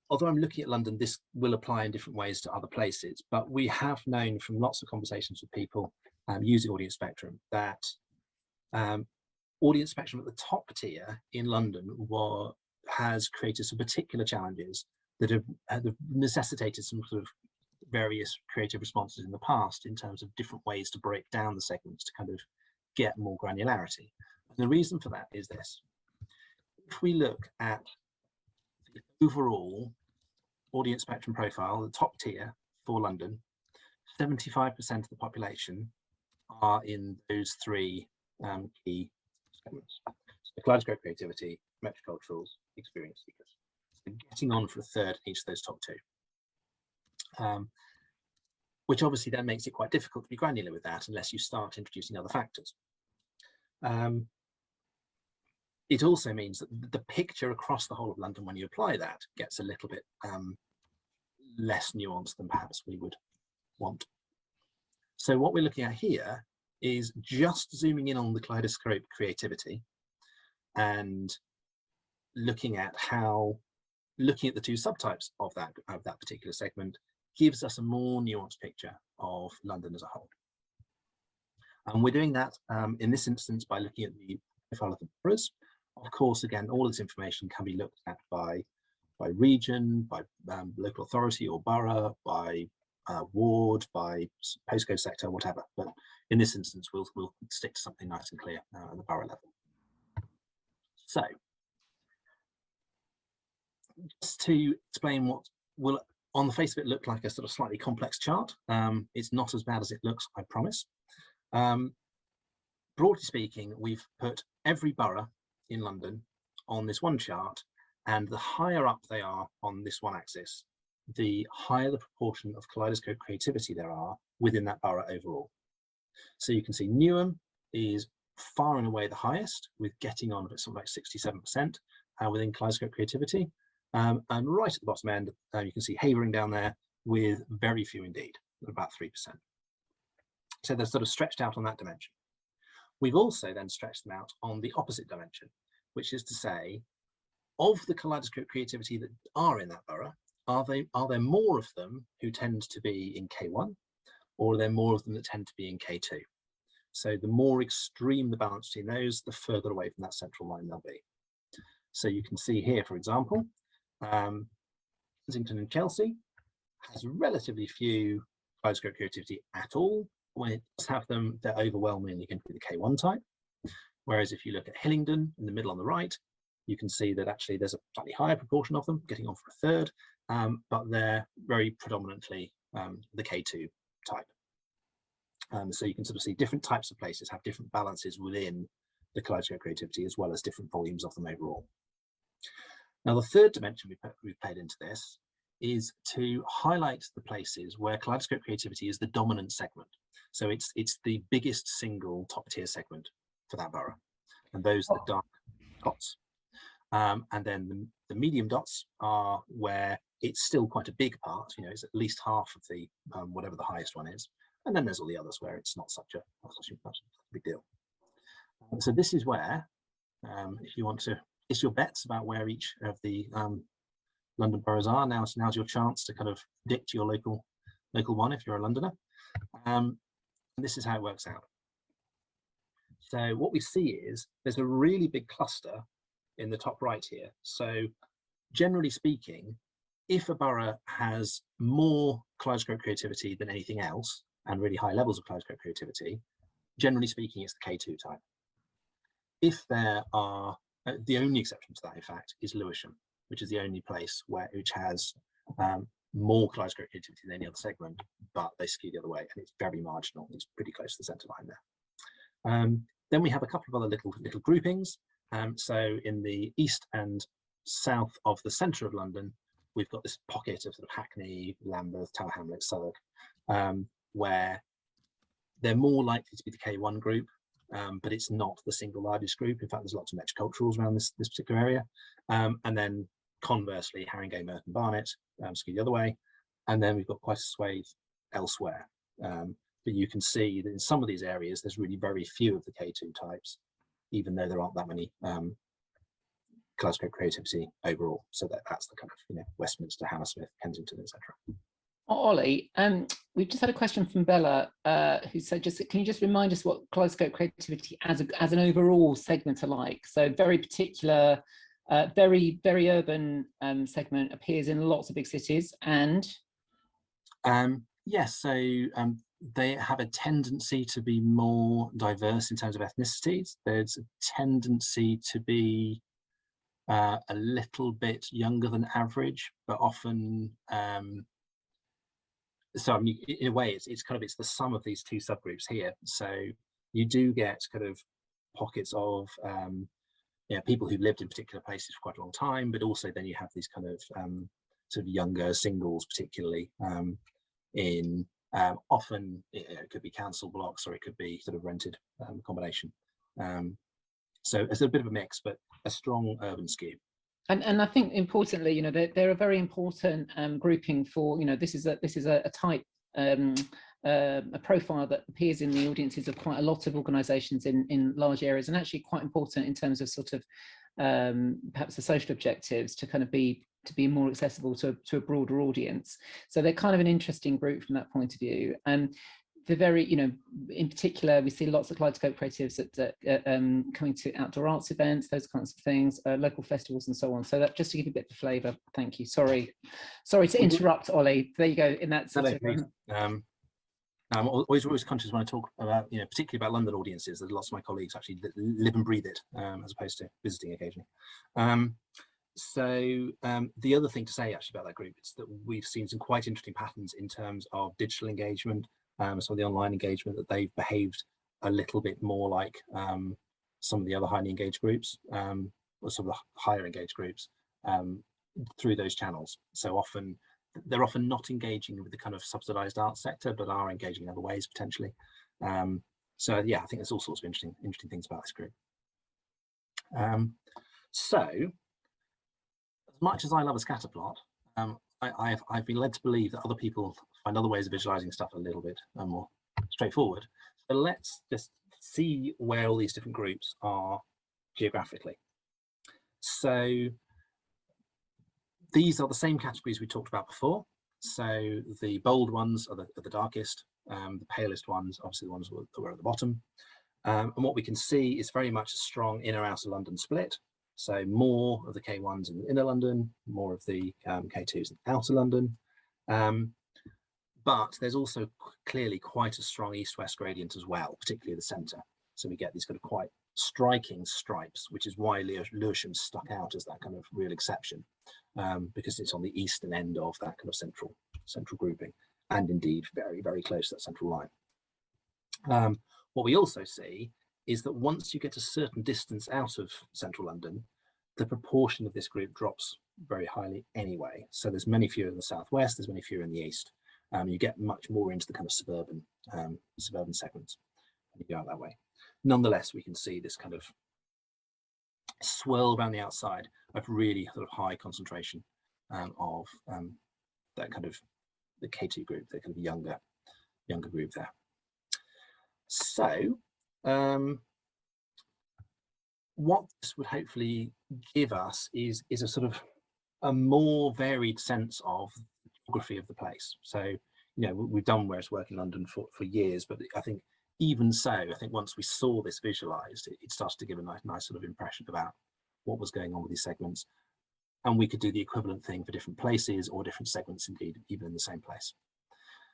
although I'm looking at London, this will apply in different ways to other places, but we have known from lots of conversations with people using audience spectrum that audience spectrum at the top tier in London has created some particular challenges that have necessitated some sort of various creative responses in the past in terms of different ways to break down the segments to kind of get more granularity. And the reason for that is this. If we look at the overall audience spectrum profile, the top tier for London, 75% of the population are in those three key segments. So kaleidoscope creativity, metroculturals, experience seekers. So getting on for a third in each of those top two. Which obviously then makes it quite difficult to be granular with that unless you start introducing other factors. It also means that the picture across the whole of London, when you apply that, gets a little bit less nuanced than perhaps we would want. So what we're looking at here is just zooming in on the kaleidoscope creativity and looking at the two subtypes of that particular segment gives us a more nuanced picture of London as a whole. And we're doing that in this instance by looking at the profile of the boroughs. Of course, again, all this information can be looked at by region, by local authority or borough, by ward, by postcode sector, whatever. But in this instance, we'll stick to something nice and clear at the borough level. So, just to explain what will, on the face of it, look like a sort of slightly complex chart. It's not as bad as it looks, I promise. Broadly speaking, we've put every borough in London on this one chart, and the higher up they are on this one axis, the higher the proportion of kaleidoscope creativity there are within that borough overall. So you can see Newham is far and away the highest, with getting on at something like 67% within kaleidoscope creativity. And right at the bottom end, you can see Havering down there with very few indeed, about 3%. So they're sort of stretched out on that dimension. We've also then stretched them out on the opposite dimension, which is to say, of the kaleidoscope creativity that are in that borough, are there more of them who tend to be in K1, or are there more of them that tend to be in K2? So the more extreme the balance between those, the further away from that central line they'll be. So you can see here, for example, Kensington and Chelsea has relatively few kaleidoscope creativity at all. When it does have them, they're overwhelmingly going to be the K1 type. Whereas if you look at Hillingdon in the middle on the right, you can see that actually there's a slightly higher proportion of them getting on for a third, but they're very predominantly the K2 type. So you can sort of see different types of places have different balances within the kaleidoscope creativity, as well as different volumes of them overall. Now, the third dimension we've played into this is to highlight the places where kaleidoscope creativity is the dominant segment. So it's the biggest single top tier segment for that borough, and those are the dark dots. And then the medium dots are where it's still quite a big part, you know, it's at least half of the whatever the highest one is. And then there's all the others where it's not such a big deal. So this is where, if you want to place your bets about where each of the London boroughs are, now's your chance to kind of predict your local one if you're a Londoner. And this is how it works out. So what we see is there's a really big cluster in the top right here. So generally speaking, if a borough has more kaleidoscope creativity than anything else, and really high levels of kaleidoscope creativity, generally speaking, it's the K2 type. If there are, the only exception to that, in fact, is Lewisham, which is the only place which has more kaleidoscope creativity than any other segment, but they skew the other way, and it's very marginal. It's pretty close to the centre line there. Then we have a couple of other little groupings. So in the east and south of the centre of London, we've got this pocket of sort of Hackney, Lambeth, Tower Hamlets, Southwark, where they're more likely to be the K1 group, but it's not the single largest group. In fact, there's lots of metroculturals around this particular area. And then conversely, Haringey, Merton, Barnet, skew the other way. And then we've got quite a swathe elsewhere. But you can see that in some of these areas, there's really very few of the K2 types, even though there aren't that many kaleidoscope creativity overall. So that's the kind of, you know, Westminster, Hammersmith, Kensington, etc. Ollie, we've just had a question from Bella, who said, can you just remind us what kaleidoscope creativity as an overall segment are like? So very particular, very urban segment, appears in lots of big cities, and yes, so they have a tendency to be more diverse in terms of ethnicities. There's a tendency to be a little bit younger than average, but often so I mean, in a way it's the sum of these two subgroups here. So you do get kind of pockets of people who've lived in particular places for quite a long time, but also then you have these kind of sort of younger singles, particularly in often it could be council blocks, or it could be sort of rented accommodation. So it's a bit of a mix, but a strong urban skew. And I think importantly, you know, they're a very important grouping for, you know, this is a type, a profile that appears in the audiences of quite a lot of organisations in large areas, and actually quite important in terms of sort of perhaps the social objectives to kind of be more accessible to a broader audience. So they're kind of an interesting group from that point of view. And they're very, you know, in particular, we see lots of kaleidoscope creatives that coming to outdoor arts events, those kinds of things, local festivals and so on. So that, just to give you a bit of flavour. Thank you. Sorry to interrupt, Ollie. There you go. In that sort of, I'm always conscious when I talk about, you know, particularly about London audiences, that lots of my colleagues actually live and breathe it, as opposed to visiting occasionally. So the other thing to say actually about that group is that we've seen some quite interesting patterns in terms of digital engagement. Some of the online engagement, that they've behaved a little bit more like some of the other highly engaged groups, or some of the higher engaged groups, through those channels. So they're often not engaging with the kind of subsidized arts sector, but are engaging in other ways potentially. So yeah, I think there's all sorts of interesting things about this group. So as much as I love a scatter plot, I've been led to believe that other people find other ways of visualizing stuff a little bit more straightforward. So let's just see where all these different groups are geographically. So these are the same categories we talked about before. So the bold ones are the darkest, the palest ones, obviously the ones that were at the bottom. And what we can see is very much a strong inner outer London split. So more of the K1s in inner London, more of the K2s in outer London. But there's also clearly quite a strong east-west gradient as well, particularly the centre. So we get these kind of quite striking stripes, which is why Lewisham stuck out as that kind of real exception, because it's on the eastern end of that kind of central grouping, and indeed very, very close to that central line. What we also see is that once you get a certain distance out of central London, the proportion of this group drops very highly anyway. So there's many fewer in the southwest, there's many fewer in the east. You get much more into the kind of suburban segments when you go out that way. Nonetheless, we can see this kind of swirl around the outside of really sort of high concentration of that kind of the K2 group, the kind of younger group there. So what this would hopefully give us is a sort of a more varied sense of the geography of the place. So, you know, we've done Where's Work in London for years, but I think even so, I think once we saw this visualized, it started to give a nice sort of impression about what was going on with these segments. And we could do the equivalent thing for different places or different segments, indeed, even in the same place.